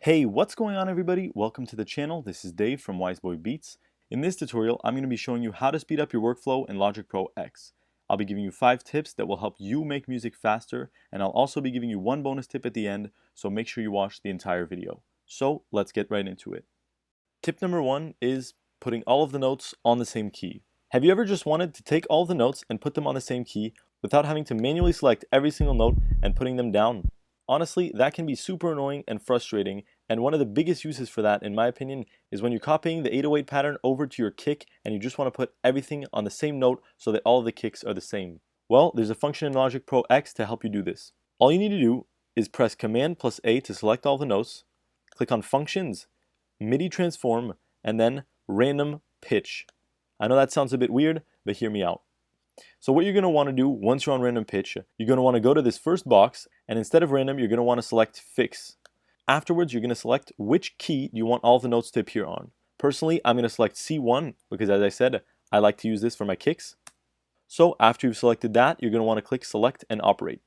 Hey, what's going on everybody? Welcome to the channel. This is Dave from Wiseboy Beats. In this tutorial, I'm going to be showing you how to speed up your workflow in Logic Pro X. I'll be giving you 5 tips that will help you make music faster, and I'll also be giving you one bonus tip at the end, so make sure you watch the entire video. So let's get right into it. Tip number 1 is putting all of the notes on the same key. Have you ever just wanted to take all of the notes and put them on the same key without having to manually select every single note and putting them down? Honestly, that can be super annoying and frustrating, and one of the biggest uses for that, in my opinion, is when you're copying the 808 pattern over to your kick and you just want to put everything on the same note so that all of the kicks are the same. Well, there's a function in Logic Pro X to help you do this. All you need to do is press Command plus A to select all the notes, click on Functions, MIDI Transform, and then Random Pitch. I know that sounds a bit weird, but hear me out. So what you're going to want to do once you're on random pitch, you're going to want to go to this first box, and instead of random, you're going to want to select fix. Afterwards, you're going to select which key you want all the notes to appear on. Personally, I'm going to select C1 because, as I said, I like to use this for my kicks. So after you've selected that, you're going to want to click select and operate.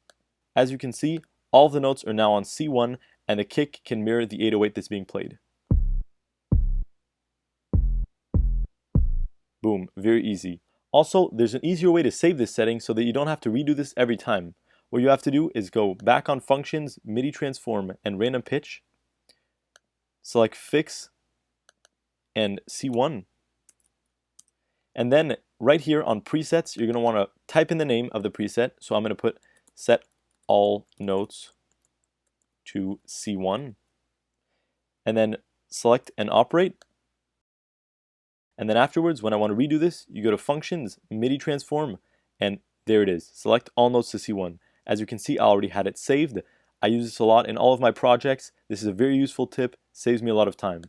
As you can see, all of the notes are now on C1, and the kick can mirror the 808 that's being played. Boom, very easy. Also, there's an easier way to save this setting so that you don't have to redo this every time. What you have to do is go back on Functions, MIDI Transform, and Random Pitch, select Fix, and C1. And then right here on Presets, you're going to want to type in the name of the preset. So I'm going to put Set All Notes to C1. And then select and operate. And then afterwards, when I want to redo this, you go to Functions, MIDI Transform, and there it is. Select all notes to C1. As you can see, I already had it saved. I use this a lot in all of my projects. This is a very useful tip, saves me a lot of time.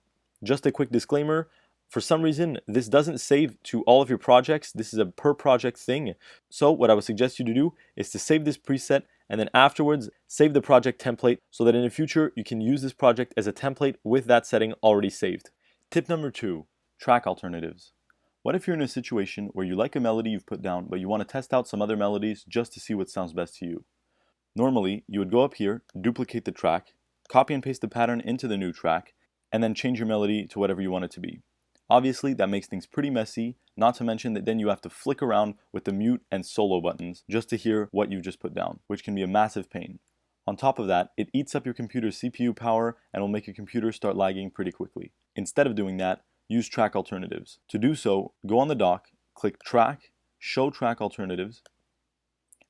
Just a quick disclaimer, for some reason, this doesn't save to all of your projects. This is a per project thing. So what I would suggest you to do is to save this preset, and then afterwards, save the project template so that in the future, you can use this project as a template with that setting already saved. Tip number 2. Track alternatives. What if you're in a situation where you like a melody you've put down, but you want to test out some other melodies just to see what sounds best to you? Normally, you would go up here, duplicate the track, copy and paste the pattern into the new track, and then change your melody to whatever you want it to be. Obviously, that makes things pretty messy, not to mention that then you have to flick around with the mute and solo buttons just to hear what you've just put down, which can be a massive pain. On top of that, it eats up your computer's CPU power and will make your computer start lagging pretty quickly. Instead of doing that, use track alternatives. To do so, go on the dock, click Track, Show Track Alternatives.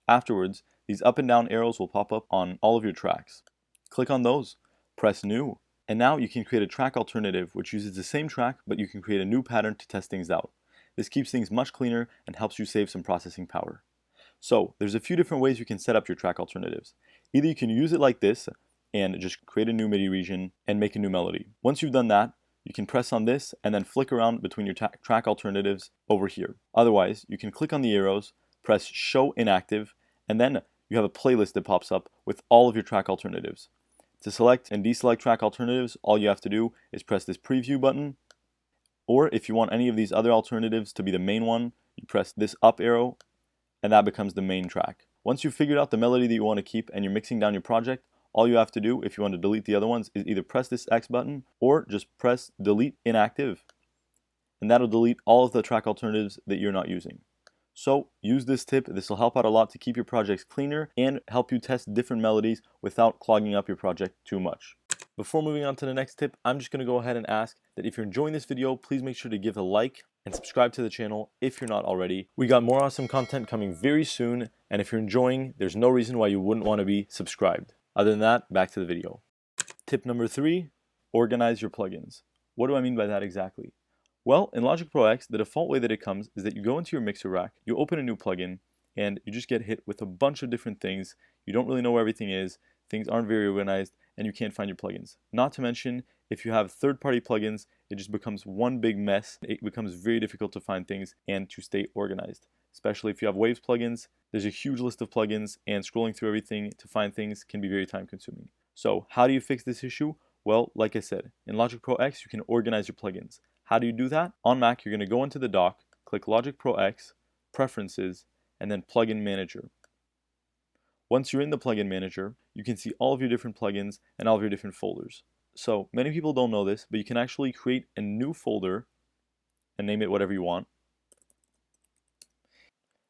Afterwards, these up and down arrows will pop up on all of your tracks. Click on those, press New, and now you can create a track alternative which uses the same track, but you can create a new pattern to test things out. This keeps things much cleaner and helps you save some processing power. So, there's a few different ways you can set up your track alternatives. Either you can use it like this and just create a new MIDI region and make a new melody. Once you've done that, you can press on this and then flick around between your track alternatives over here. Otherwise, you can click on the arrows, press Show Inactive, and then you have a playlist that pops up with all of your track alternatives. To select and deselect track alternatives, all you have to do is press this preview button, or if you want any of these other alternatives to be the main one, you press this up arrow, and that becomes the main track. Once you've figured out the melody that you want to keep and you're mixing down your project, all you have to do, if you want to delete the other ones, is either press this X button or just press Delete Inactive. And that'll delete all of the track alternatives that you're not using. So use this tip. This will help out a lot to keep your projects cleaner and help you test different melodies without clogging up your project too much. Before moving on to the next tip, I'm just going to go ahead and ask that if you're enjoying this video, please make sure to give a like and subscribe to the channel if you're not already. We got more awesome content coming very soon, and if you're enjoying, there's no reason why you wouldn't want to be subscribed. Other than that, back to the video. Tip number 3, organize your plugins. What do I mean by that exactly? Well, in Logic Pro X, the default way that it comes is that you go into your mixer rack, you open a new plugin, and you just get hit with a bunch of different things. You don't really know where everything is, things aren't very organized, and you can't find your plugins. Not to mention, if you have third-party plugins, it just becomes one big mess. It becomes very difficult to find things and to stay organized. Especially if you have Waves plugins, there's a huge list of plugins, and scrolling through everything to find things can be very time consuming. So how do you fix this issue? Well, like I said, in Logic Pro X, you can organize your plugins. How do you do that? On Mac, you're going to go into the dock, click Logic Pro X, Preferences, and then Plugin Manager. Once you're in the Plugin Manager, you can see all of your different plugins and all of your different folders. So many people don't know this, but you can actually create a new folder and name it whatever you want.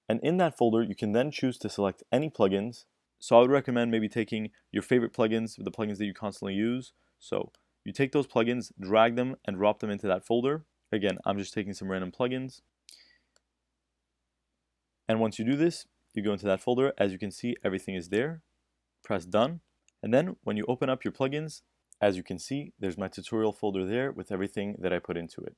And in that folder, you can then choose to select any plugins. So I would recommend maybe taking your favorite plugins, the plugins that you constantly use. So you take those plugins, drag them, and drop them into that folder. Again, I'm just taking some random plugins. And once you do this, you go into that folder. As you can see, everything is there. Press done. And then when you open up your plugins, as you can see, there's my tutorial folder there with everything that I put into it.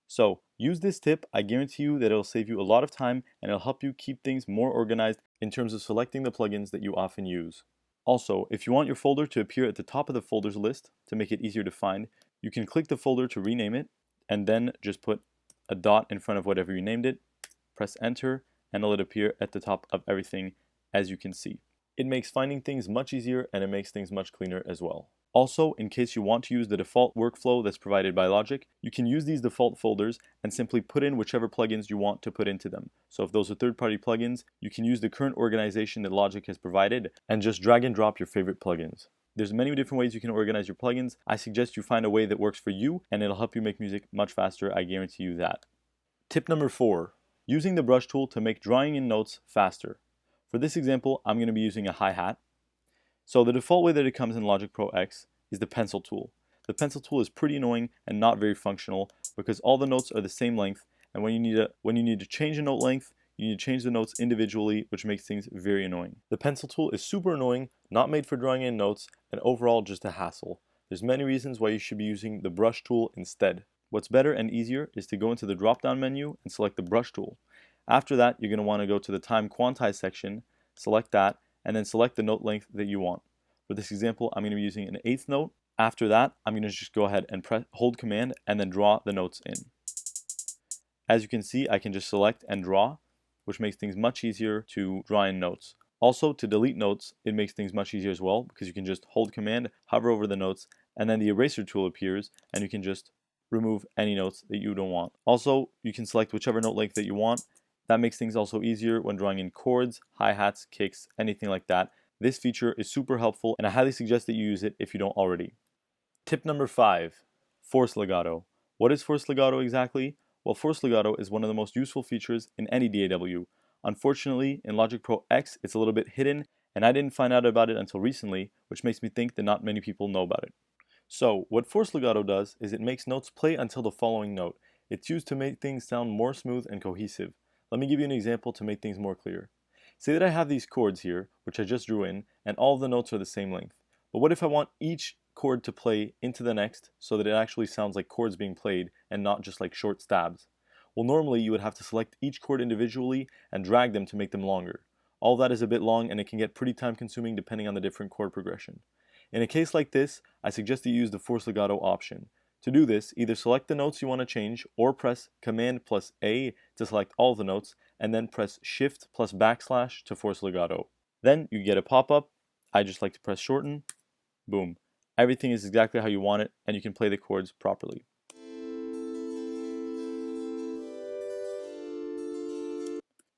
So use this tip. I guarantee you that it'll save you a lot of time and it'll help you keep things more organized in terms of selecting the plugins that you often use. Also, if you want your folder to appear at the top of the folders list to make it easier to find, you can click the folder to rename it and then just put a dot in front of whatever you named it, press enter, and it'll appear at the top of everything, as you can see. It makes finding things much easier and it makes things much cleaner as well. Also, in case you want to use the default workflow that's provided by Logic, you can use these default folders and simply put in whichever plugins you want to put into them. So if those are third-party plugins, you can use the current organization that Logic has provided and just drag and drop your favorite plugins. There's many different ways you can organize your plugins. I suggest you find a way that works for you and it'll help you make music much faster, I guarantee you that. Tip number 4, using the brush tool to make drawing in notes faster. For this example, I'm going to be using a hi-hat. So the default way that it comes in Logic Pro X is the pencil tool. The pencil tool is pretty annoying and not very functional because all the notes are the same length, and when you need to change a note length, you need to change the notes individually, which makes things very annoying. The pencil tool is super annoying, not made for drawing in notes, and overall just a hassle. There's many reasons why you should be using the brush tool instead. What's better and easier is to go into the drop-down menu and select the brush tool. After that, you're going to want to go to the time quantize section, select that, and then select the note length that you want. For this example, I'm going to be using an 1/8 note. After that, I'm going to just go ahead and hold command and then draw the notes in. As you can see, I can just select and draw, which makes things much easier to draw in notes. Also, to delete notes, it makes things much easier as well because you can just hold command, hover over the notes, and then the eraser tool appears and you can just remove any notes that you don't want. Also, you can select whichever note length that you want. That makes things also easier when drawing in chords, hi-hats, kicks, anything like that. This feature is super helpful and I highly suggest that you use it if you don't already. Tip number 5, force legato. What is force legato exactly? Well, force legato is one of the most useful features in any DAW. Unfortunately, in Logic Pro X, it's a little bit hidden, and I didn't find out about it until recently, which makes me think that not many people know about it. So, what force legato does is it makes notes play until the following note. It's used to make things sound more smooth and cohesive. Let me give you an example to make things more clear. Say that I have these chords here, which I just drew in, and all of the notes are the same length. But what if I want each chord to play into the next so that it actually sounds like chords being played and not just like short stabs? Well, normally you would have to select each chord individually and drag them to make them longer. All that is a bit long and it can get pretty time consuming depending on the different chord progression. In a case like this, I suggest you use the force legato option. To do this, either select the notes you want to change or press Command plus A to select all of the notes and then press Shift plus backslash to force legato. Then you get a pop-up. I just like to press shorten. Boom. Everything is exactly how you want it and you can play the chords properly.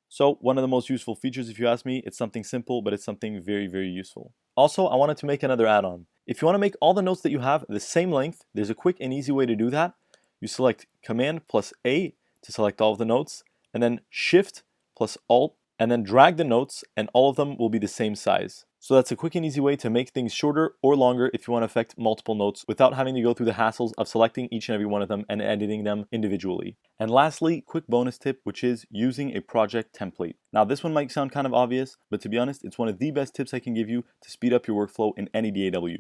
So one of the most useful features, if you ask me, it's something simple, but it's something very, very useful. Also, I wanted to make another add-on. If you want to make all the notes that you have the same length, there's a quick and easy way to do that. You select Command plus A to select all of the notes, and then Shift plus Alt, and then drag the notes, and all of them will be the same size. So that's a quick and easy way to make things shorter or longer if you want to affect multiple notes without having to go through the hassles of selecting each and every one of them and editing them individually. And lastly, quick bonus tip, which is using a project template. Now this one might sound kind of obvious, but to be honest, it's one of the best tips I can give you to speed up your workflow in any DAW.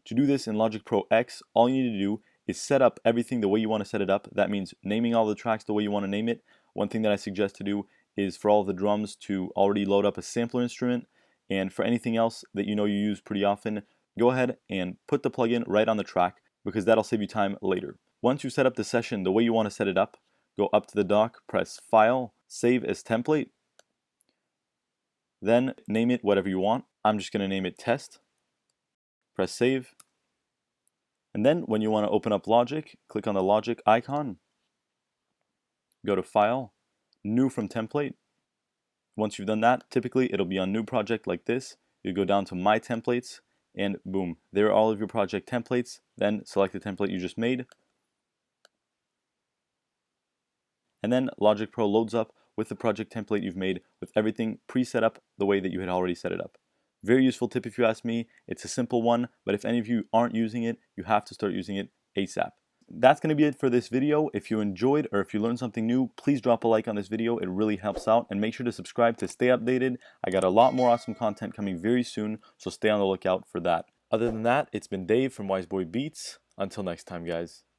To do this in Logic Pro X, all you need to do is set up everything the way you want to set it up. That means naming all the tracks the way you want to name it. One thing that I suggest to do is for all of the drums to already load up a sampler instrument. And for anything else that you know you use pretty often, go ahead and put the plugin right on the track because that'll save you time later. Once you set up the session the way you want to set it up, go up to the dock, press File, Save as Template, then name it whatever you want. I'm just going to name it Test. Press Save. And then when you want to open up Logic, click on the Logic icon, go to File, New from Template. Once you've done that, typically it'll be on New Project like this. You go down to My Templates, and boom, there are all of your project templates. Then select the template you just made, and then Logic Pro loads up with the project template you've made with everything pre-set up the way that you had already set it up. Very useful tip if you ask me. It's a simple one, but if any of you aren't using it, you have to start using it ASAP. That's going to be it for this video. If you enjoyed or if you learned something new, please drop a like on this video. It really helps out, and make sure to subscribe to stay updated. I got a lot more awesome content coming very soon, so stay on the lookout for that. Other than that, it's been Dave from Wiseboy Beats. Until next time, guys.